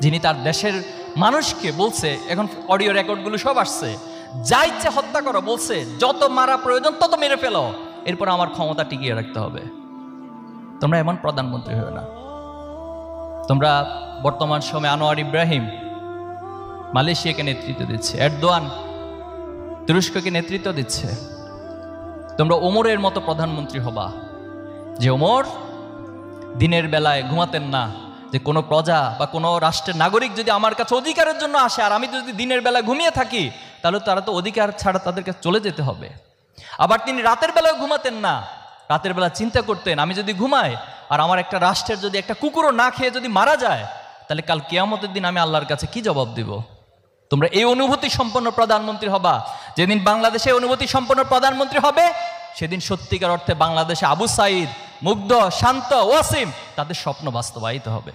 যিনি তার দেশের মানুষকে বলছে, এখন অডিও রেকর্ডগুলো সব আসছে, যা ইচ্ছে হত্যা করো বলছে, যত মারা প্রয়োজন তত মেরে ফেলো, এরপর আমার ক্ষমতা টিকিয়ে রাখতে হবে। তোমরা এমন প্রধানমন্ত্রী হও না। তোমরা বর্তমান সময়ে আনোয়ার ইব্রাহিম মালয়েশিয়াকে নেতৃত্ব দিচ্ছে, এরদোয়ান তুরস্ককে নেতৃত্ব দিচ্ছে। তোমরা ওমরের মতো প্রধানমন্ত্রী হবা, যে ওমর দিনের বেলায় ঘুমাতেন না, যে কোনো প্রজা বা কোনো রাষ্ট্রের নাগরিক যদি আমার কাছে অধিকারের জন্য আসে আর আমি যদি দিনের বেলা ঘুমিয়ে থাকি, তাহলে তারা তো অধিকার ছাড়া তাদেরকে চলে যেতে হবে। আবার তিনি রাতের বেলায় ঘুমাতেন না, রাতের বেলা চিন্তা করতেন আমি যদি ঘুমাই আর আমার একটা রাষ্ট্রের যদি একটা কুকুরও না খেয়ে যদি মারা যায়, তাহলে কাল কিয়ামতের দিন আমি আল্লাহর কাছে কি জবাব দিব। তোমরা এই অনুভূতি সম্পন্ন প্রধানমন্ত্রী হবা। যেদিন বাংলাদেশে অনুভূতি সম্পন্ন প্রধানমন্ত্রী হবে, সেদিন সত্যিকার অর্থে বাংলাদেশে আবু সাঈদ, মুগ্ধ, শান্ত, ওয়াসিম তাদের স্বপ্ন বাস্তবায়িত হবে।